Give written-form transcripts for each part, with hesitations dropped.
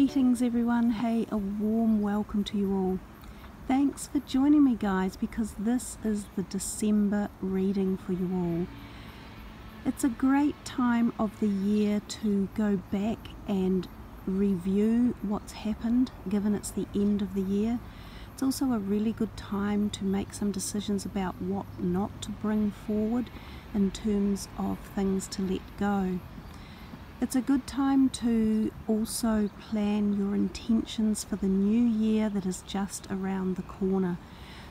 Greetings everyone, hey, a warm welcome to you all. Thanks for joining me guys, because this is the December reading for you all. It's a great time of the year to go back and review what's happened, given it's the end of the year. It's also a really good time to make some decisions about what not to bring forward in terms of things to let go. It's a good time to also plan your intentions for the new year that is just around the corner.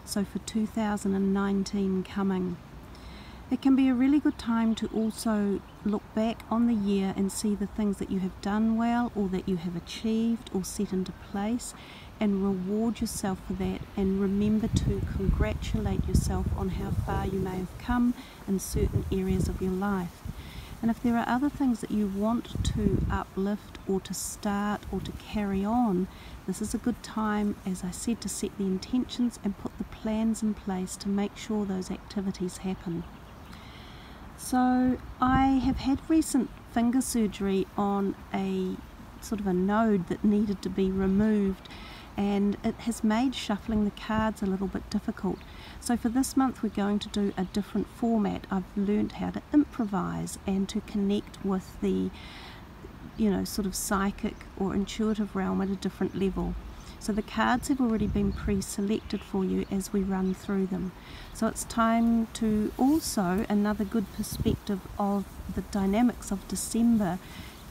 So for 2019 coming. It can be a really good time to also look back on the year and see the things that you have done well, or that you have achieved or set into place, and reward yourself for that, and remember to congratulate yourself on how far you may have come in certain areas of your life. And if there are other things that you want to uplift or to start or to carry on, this is a good time, as I said, to set the intentions and put the plans in place to make sure those activities happen. So I have had recent finger surgery on a sort of a node that needed to be removed, and it has made shuffling the cards a little bit difficult. So for this month we're going to do a different format. I've learned how to improvise and to connect with the, sort of psychic or intuitive realm at a different level. So the cards have already been pre-selected for you as we run through them. So it's time to also, another good perspective of the dynamics of December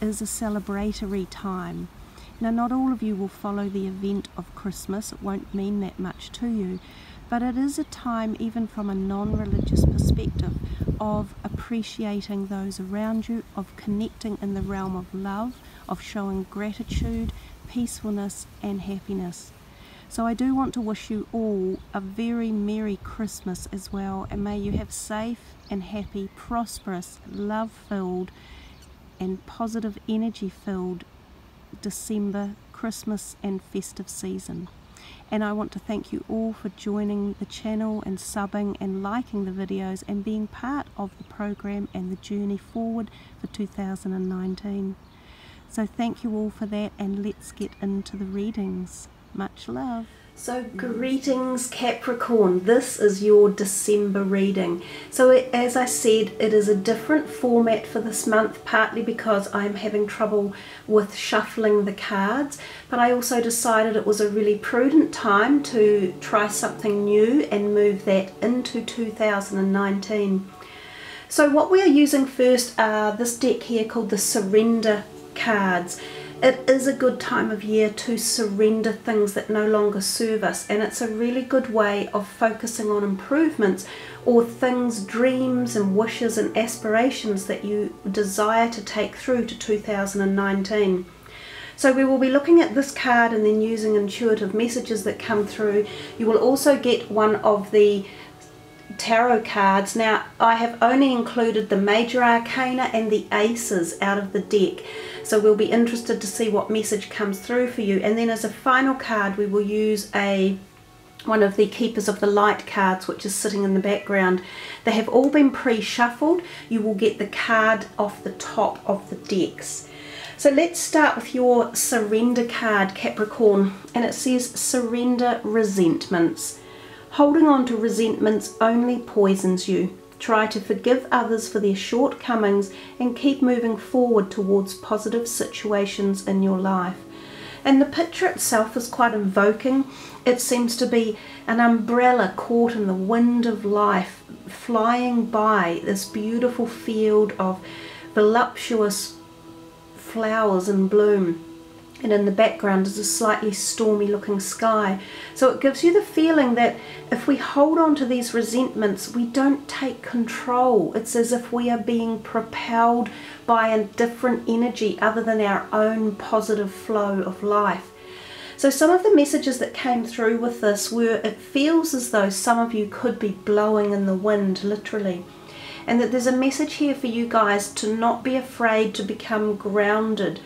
is a celebratory time. Now, not all of you will follow the event of Christmas. It won't mean that much to you, but it is a time, even from a non-religious perspective, of appreciating those around you, of connecting in the realm of love, of showing gratitude, peacefulness and happiness. So I do want to wish you all a very Merry Christmas as well, and may you have safe and happy, prosperous, love-filled and positive energy-filled December, Christmas and festive season. And I want to thank you all for joining the channel and subbing and liking the videos and being part of the program and the journey forward for 2019. So thank you all for that, and let's get into the readings. Much love. So greetings Capricorn, this is your December reading. So as I said, it is a different format for this month, partly because I'm having trouble with shuffling the cards, but I also decided it was a really prudent time to try something new and move that into 2019. So what we are using first are this deck here called the Surrender cards. It is a good time of year to surrender things that no longer serve us, and it's a really good way of focusing on improvements or things, dreams and wishes and aspirations that you desire to take through to 2019. So we will be looking at this card and then using intuitive messages that come through. You will also get one of the tarot cards. Now I have only included the major arcana and the aces out of the deck, so we'll be interested to see what message comes through for you. And then as a final card we will use one of the Keepers of the Light cards, which is sitting in the background. They have all been pre-shuffled. You will get the card off the top of the decks. So let's start with your Surrender card, Capricorn, and it says surrender resentments. Holding on to resentments only poisons you. Try to forgive others for their shortcomings and keep moving forward towards positive situations in your life. And the picture itself is quite invoking. It seems to be an umbrella caught in the wind of life, flying by this beautiful field of voluptuous flowers in bloom. And in the background is a slightly stormy looking sky. So it gives you the feeling that if we hold on to these resentments, we don't take control. It's as if we are being propelled by a different energy other than our own positive flow of life. So some of the messages that came through with this were, it feels as though some of you could be blowing in the wind, literally. And that there's a message here for you guys to not be afraid to become grounded.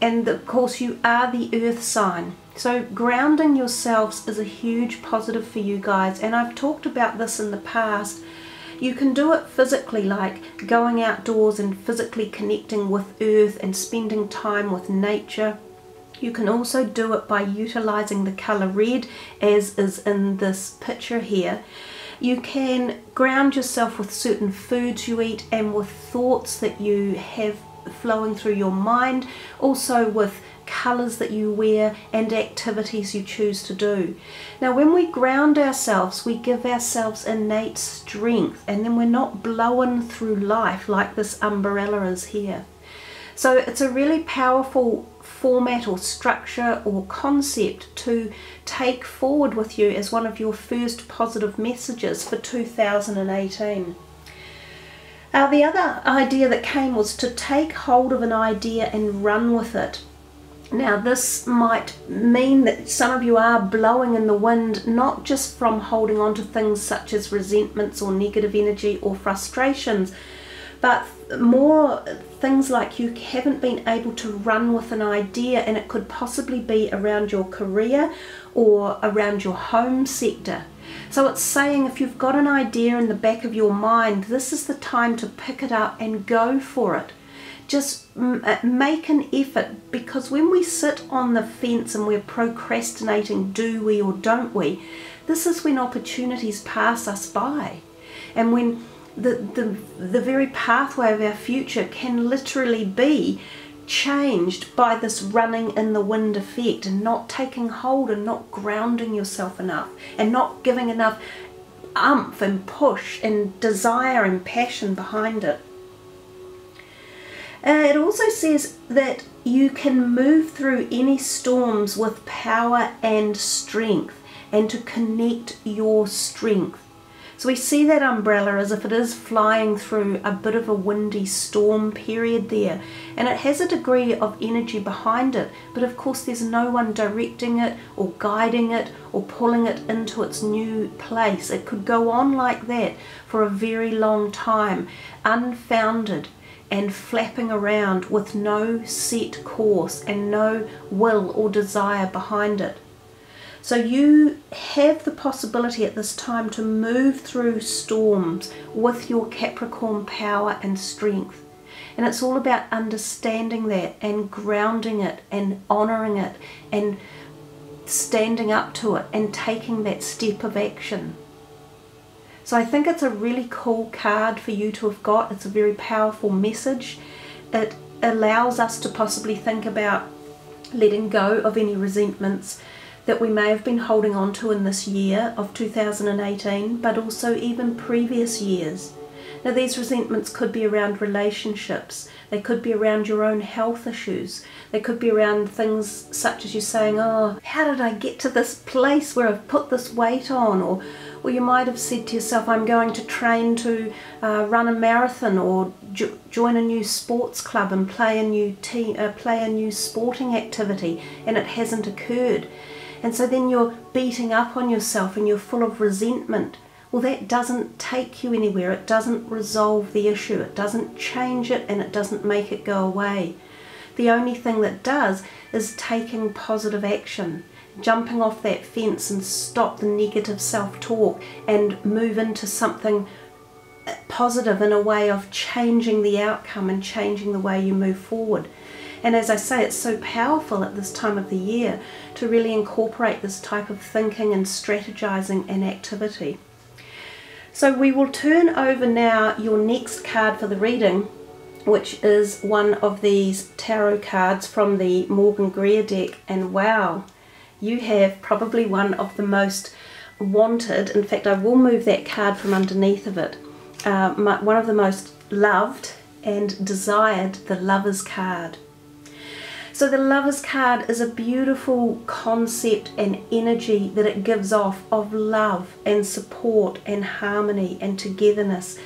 And of course you are the earth sign, so grounding yourselves is a huge positive for you guys. And I've talked about this in the past. You can do it physically, like going outdoors and physically connecting with earth and spending time with nature. You can also do it by utilizing the color red, as is in this picture here. You can ground yourself with certain foods you eat and with thoughts that you have flowing through your mind, also with colors that you wear and activities you choose to do. Now, when we ground ourselves, we give ourselves innate strength, and then we're not blowing through life like this umbrella is here. So it's a really powerful format or structure or concept to take forward with you as one of your first positive messages for 2018. The other idea that came was to take hold of an idea and run with it. Now, this might mean that some of you are blowing in the wind, not just from holding on to things such as resentments or negative energy or frustrations, but more things like you haven't been able to run with an idea, and it could possibly be around your career or around your home sector. So it's saying if you've got an idea in the back of your mind, this is the time to pick it up and go for it. Just make an effort, because when we sit on the fence and we're procrastinating, do we or don't we, this is when opportunities pass us by, and when the very pathway of our future can literally be changed by this running in the wind effect, and not taking hold and not grounding yourself enough and not giving enough oomph and push and desire and passion behind it. It also says that you can move through any storms with power and strength, and to connect your strength. So we see that umbrella as if it is flying through a bit of a windy storm period there, and it has a degree of energy behind it, but of course there's no one directing it or guiding it or pulling it into its new place. It could go on like that for a very long time, unfounded and flapping around with no set course and no will or desire behind it. So you have the possibility at this time to move through storms with your Capricorn power and strength. And it's all about understanding that and grounding it and honouring it and standing up to it and taking that step of action. So I think it's a really cool card for you to have got. It's a very powerful message. It allows us to possibly think about letting go of any resentments that we may have been holding on to in this year of 2018, but also even previous years. Now, these resentments could be around relationships, they could be around your own health issues, they could be around things such as you saying, oh, how did I get to this place where I've put this weight on? Or you might have said to yourself, I'm going to train to run a marathon, or join a new sports club and play a new sporting activity, and it hasn't occurred. And so then you're beating up on yourself and you're full of resentment. Well, that doesn't take you anywhere. It doesn't resolve the issue. It doesn't change it, and it doesn't make it go away. The only thing that does is taking positive action, jumping off that fence and stop the negative self-talk and move into something positive in a way of changing the outcome and changing the way you move forward. And as I say, it's so powerful at this time of the year to really incorporate this type of thinking and strategizing and activity. So we will turn over now your next card for the reading, which is one of these tarot cards from the Morgan Greer deck. And wow, you have probably one of the most wanted, in fact I will move that card from underneath of it, one of the most loved and desired, the Lover's card. So the Lover's card is a beautiful concept and energy that it gives off of love and support and harmony and togetherness,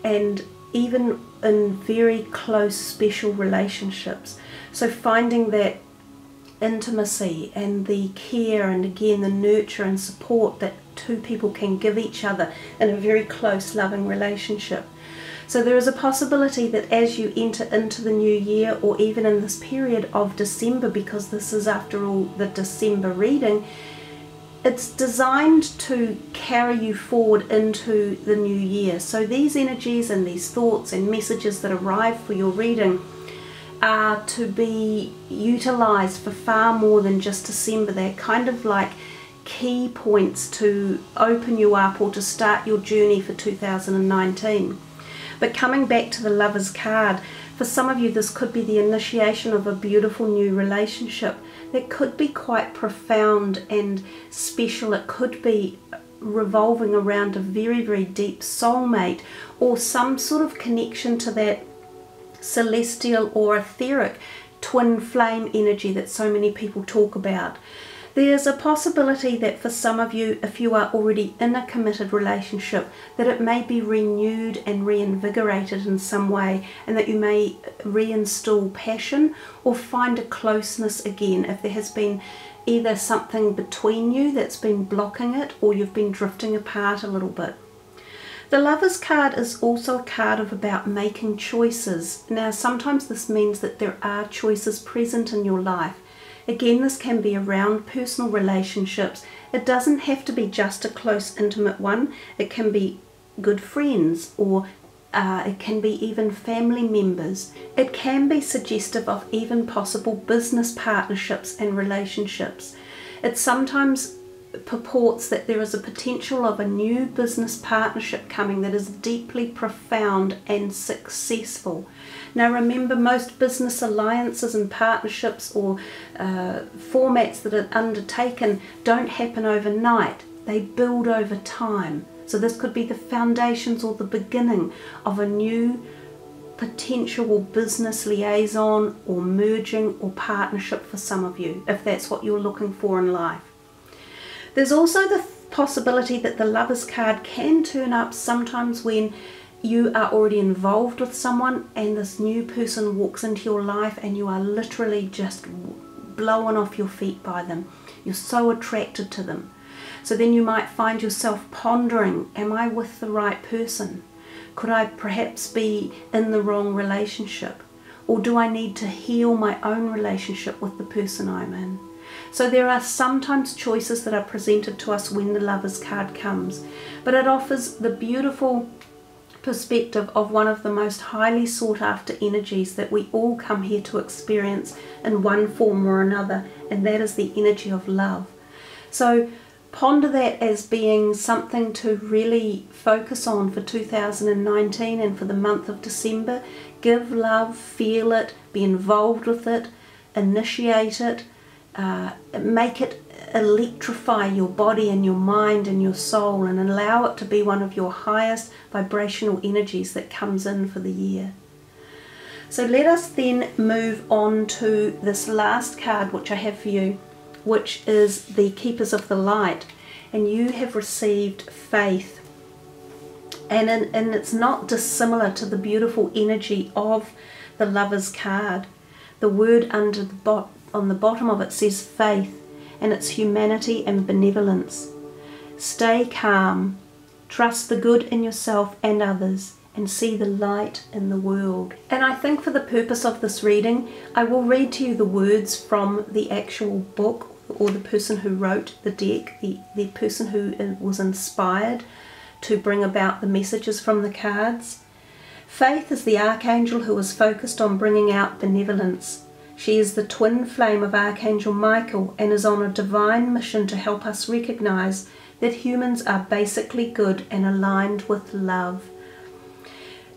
and even in very close special relationships. So finding that intimacy and the care and again the nurture and support that two people can give each other in a very close loving relationship. So there is a possibility that as you enter into the new year, or even in this period of December, because this is after all the December reading, it's designed to carry you forward into the new year. So these energies and these thoughts and messages that arrive for your reading are to be utilized for far more than just December. They're kind of like key points to open you up or to start your journey for 2019. But coming back to the Lovers card, for some of you this could be the initiation of a beautiful new relationship that could be quite profound and special. It could be revolving around a very, very deep soulmate or some sort of connection to that celestial or etheric twin flame energy that so many people talk about. There's a possibility that for some of you, if you are already in a committed relationship, that it may be renewed and reinvigorated in some way, and that you may reinstall passion or find a closeness again if there has been either something between you that's been blocking it, or you've been drifting apart a little bit. The Lovers card is also a card of about making choices. Now sometimes this means that there are choices present in your life. Again, this can be around personal relationships. It doesn't have to be just a close, intimate one. It can be good friends, or it can be even family members. It can be suggestive of even possible business partnerships and relationships. It sometimes purports that there is a potential of a new business partnership coming that is deeply profound and successful. Now remember, most business alliances and partnerships or formats that are undertaken don't happen overnight. They build over time. So this could be the foundations or the beginning of a new potential business liaison or merging or partnership for some of you, if that's what you're looking for in life. There's also the possibility that the Lovers card can turn up sometimes when you are already involved with someone and this new person walks into your life and you are literally just blown off your feet by them. You're so attracted to them. So then you might find yourself pondering, am I with the right person? Could I perhaps be in the wrong relationship? Or do I need to heal my own relationship with the person I'm in? So there are sometimes choices that are presented to us when the Lovers card comes, but it offers the beautiful perspective of one of the most highly sought after energies that we all come here to experience in one form or another, and that is the energy of love. So ponder that as being something to really focus on for 2019 and for the month of December. Give love, feel it, be involved with it, initiate it, make it electrify your body and your mind and your soul, and allow it to be one of your highest vibrational energies that comes in for the year. So let us then move on to this last card which I have for you, which is the Keepers of the Light, and you have received faith, and it's not dissimilar to the beautiful energy of the Lovers card. The word under on the bottom of it says faith, and it's humanity and benevolence. Stay calm, trust the good in yourself and others, and see the light in the world. And I think for the purpose of this reading, I will read to you the words from the actual book, or the person who wrote the deck, the person who was inspired to bring about the messages from the cards. Faith is the archangel who is focused on bringing out benevolence. She is the twin flame of Archangel Michael and is on a divine mission to help us recognize that humans are basically good and aligned with love.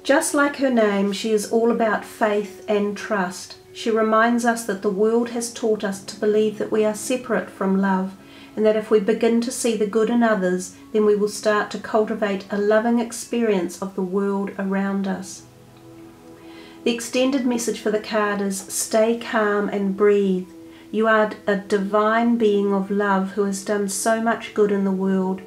Just like her name, she is all about faith and trust. She reminds us that the world has taught us to believe that we are separate from love, and that if we begin to see the good in others, then we will start to cultivate a loving experience of the world around us. The extended message for the card is stay calm and breathe. You are a divine being of love who has done so much good in the world.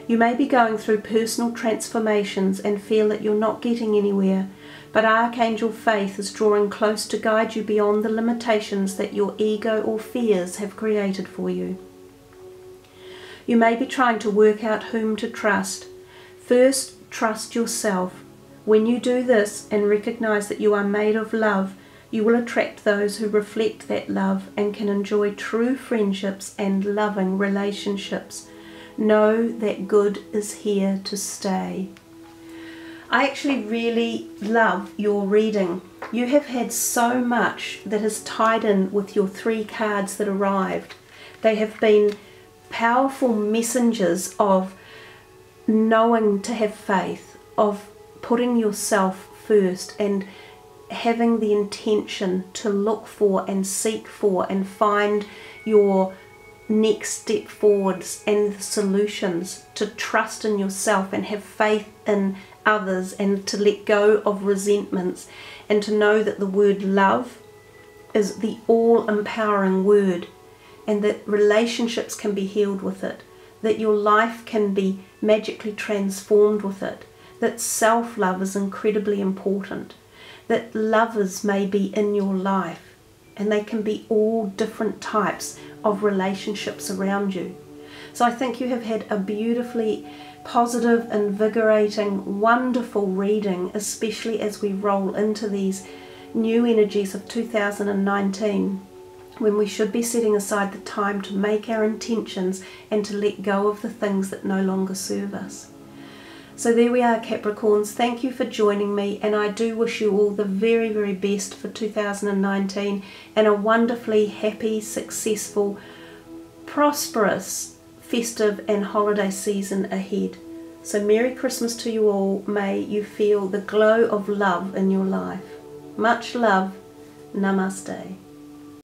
You may be going through personal transformations and feel that you're not getting anywhere, but Archangel Faith is drawing close to guide you beyond the limitations that your ego or fears have created for you. You may be trying to work out whom to trust. First, trust yourself. When you do this and recognize that you are made of love, you will attract those who reflect that love and can enjoy true friendships and loving relationships. Know that good is here to stay. I actually really love your reading. You have had so much that has tied in with your 3 cards that arrived. They have been powerful messengers of knowing to have faith, of putting yourself first and having the intention to look for and seek for and find your next step forwards and the solutions, to trust in yourself and have faith in others, and to let go of resentments, and to know that the word love is the all-empowering word, and that relationships can be healed with it, that your life can be magically transformed with it, that self-love is incredibly important, that lovers may be in your life, and they can be all different types of relationships around you. So I think you have had a beautifully positive, invigorating, wonderful reading, especially as we roll into these new energies of 2019, when we should be setting aside the time to make our intentions and to let go of the things that no longer serve us. So there we are, Capricorns. Thank you for joining me, and I do wish you all the very, very best for 2019 and a wonderfully happy, successful, prosperous, festive and holiday season ahead. So Merry Christmas to you all. May you feel the glow of love in your life. Much love. Namaste.